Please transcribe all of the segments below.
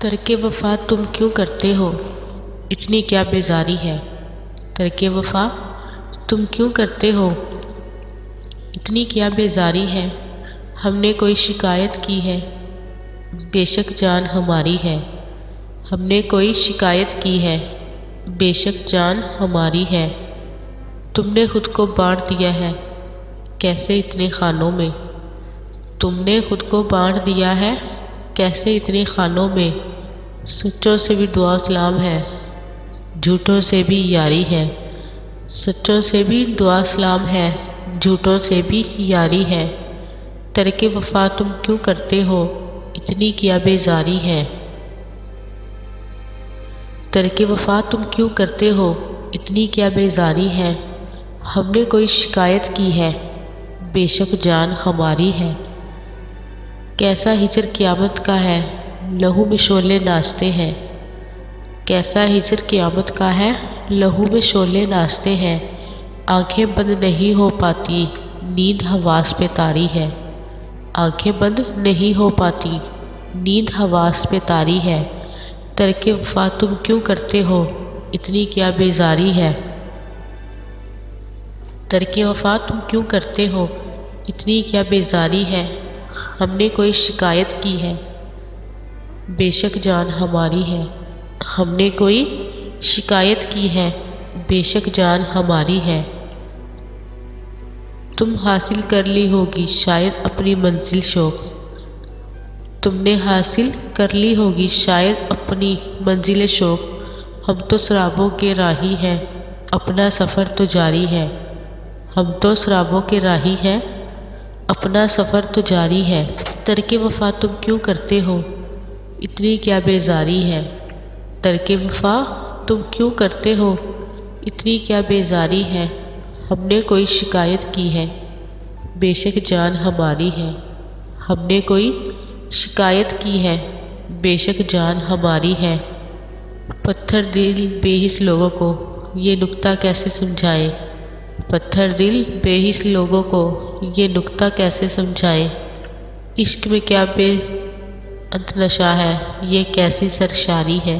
ترک وفا تم کیوں کرتے ہو، اتنی کیا بیزاری ہے۔ ترک وفا تم کیوں کرتے ہو، اتنی کیا بیزاری ہے۔ ہم نے کوئی شکایت کی ہے، بے شک جان ہماری ہے۔ ہم نے کوئی شکایت کی ہے، بے شک جان ہماری ہے۔ تم نے خود کو بانٹ دیا ہے، کیسے اتنے خانوں میں۔ تم نے خود کو بانٹ دیا ہے، کیسے اتنے خانوں میں۔ سچوں سے بھی دعا سلام ہے، جھوٹوں سے بھی یاری ہے۔ سچوں سے بھی دعا سلام ہے، جھوٹوں سے بھی یاری ہے۔ ترک وفا تم کیوں کرتے ہو، اتنی کیا بیزاری ہے۔ ترک وفا تم کیوں کرتے ہو، اتنی کیا بیزاری ہے۔ ہم نے کوئی شکایت کی ہے، بے شک جان ہماری ہے۔ کیسا ہجر قیامت کا ہے، لہو میں شعلے ناچتے ہیں۔ کیسا ہجر قیامت کا ہے، لہو میں شعلے ناچتے ہیں۔ آنکھیں بند نہیں ہو پاتی، نیند حواس پہ طاری ہے۔ آنکھیں بند نہیں ہو پاتی، نیند حواس پہ طاری ہے۔ ترک وفا تم کیوں کرتے ہو، اتنی کیا بیزاری ہے۔ ترک وفا تم کیوں کرتے ہو، اتنی کیا بیزاری ہے۔ ہم نے کوئی شکایت کی ہے، بے شک جان ہماری ہے۔ ہم نے کوئی شکایت کی ہے، بے شک جان ہماری ہے۔ تم حاصل کر لی ہوگی شاید اپنی منزل شوق۔ تم نے حاصل کر لی ہوگی شاید اپنی منزل شوق۔ ہم تو سرابوں کے راہی ہیں، اپنا سفر تو جاری ہے۔ ہم تو سرابوں کے راہی ہیں، اپنا سفر تو جاری ہے۔ ترک وفا تم کیوں کرتے ہو، اتنی کیا بیزاری ہے۔ ترک وفا تم کیوں کرتے ہو، اتنی کیا بیزاری ہے۔ ہم نے کوئی شکایت کی ہے، بے شک جان ہماری ہے۔ ہم نے کوئی شکایت کی ہے، بے شک جان ہماری ہے۔ پتھر دل بے حس لوگوں کو یہ نکتہ کیسے سمجھائیں۔ پتھر دل بے حس لوگوں کو یہ نکتہ کیسے سمجھائیں۔ عشق میں کیا بے انت نشہ ہے، یہ کیسی سرشاری ہے۔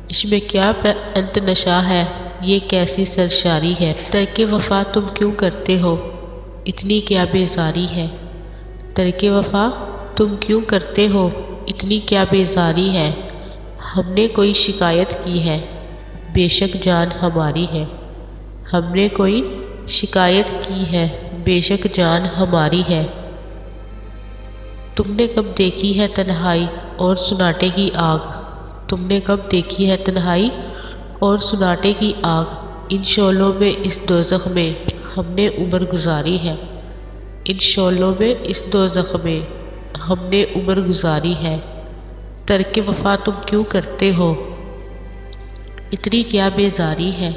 عشق میں کیا بے انت نشہ ہے، یہ کیسی سرشاری ہے۔ ترک وفا تم کیوں کرتے ہو، اتنی کیا بیزاری ہے۔ ترک وفا تم کیوں کرتے ہو، اتنی کیا بیزاری ہے۔ ہم نے کوئی شکایت کی ہے، بے شک جان ہماری ہے۔ ہم نے کوئی شکایت کی ہے، بے شک جان ہماری ہے۔ تم نے کب دیکھی ہے تنہائی اور سناٹے کی آگ۔ تم نے کب دیکھی ہے تنہائی اور سناٹے کی آگ۔ ان شعلوں میں اس دوزخ میں ہم نے عمر گزاری ہے۔ ان شعلوں میں اس دوزخ میں ہم نے عمر گزاری ہے۔ ترک وفا تم کیوں کرتے ہو، اتنی کیا بیزاری ہے۔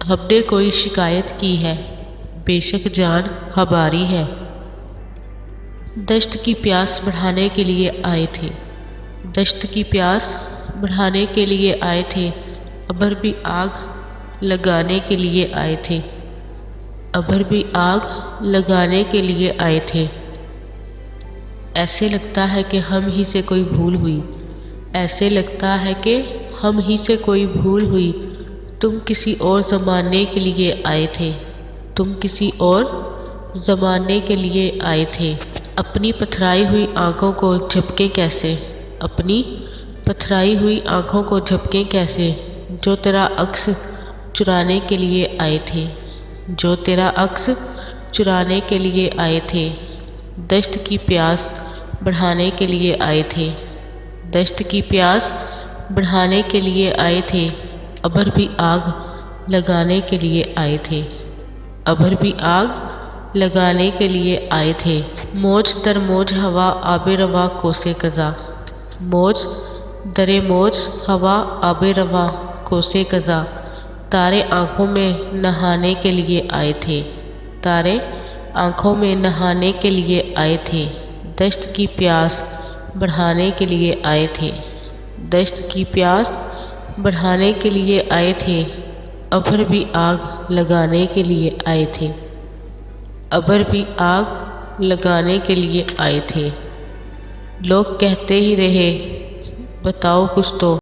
ہم نے کوئی شکایت کی ہے، بے شک جان ہماری ہے۔ دشت کی پیاس بڑھانے کے لیے آئے تھے۔ دشت کی پیاس بڑھانے کے لیے آئے تھے، ابر بھی آگ لگانے کے لیے آئے تھے۔ ابر بھی آگ لگانے کے لیے آئے تھے۔ ایسے لگتا ہے کہ ہم ہی سے کوئی بھول ہوئی۔ ایسے لگتا ہے کہ ہم ہی سے کوئی بھول ہوئی۔ تم کسی اور زمانے کے لیے آئے تھے۔ تم کسی اور زمانے کے لیے آئے تھے۔ اپنی پتھرائی ہوئی آنکھوں کو جھپکیں کیسے۔ اپنی پتھرائی ہوئی آنکھوں کو جھپکیں کیسے، جو تیرا عکس چرانے کے لیے آئے تھے۔ جو تیرا عکس چرانے کے لیے آئے تھے۔ دشت کی پیاس بڑھانے کے لیے آئے تھے۔ دشت کی پیاس بڑھانے کے لیے آئے تھے، ابر بھی آگ لگانے کے لیے آئے تھے۔ ابر بھی آگ لگانے کے لیے آئے تھے۔ موج در موج ہوا آب رواں کوسے قضا۔ موج در موج ہوا آب رواں کوسے قضا۔ تارے آنکھوں میں نہانے کے لیے آئے تھے۔ تارے آنکھوں میں نہانے کے لیے آئے تھے۔ دشت کی پیاس بڑھانے کے لیے آئے تھے۔ دشت کی پیاس بڑھانے کے لیے آئے تھے، ابر بھی آگ لگانے کے لیے آئے تھے۔ ابر بھی آگ لگانے کے لیے آئے تھے۔ لوگ کہتے ہی رہے بتاؤ کچھ تو۔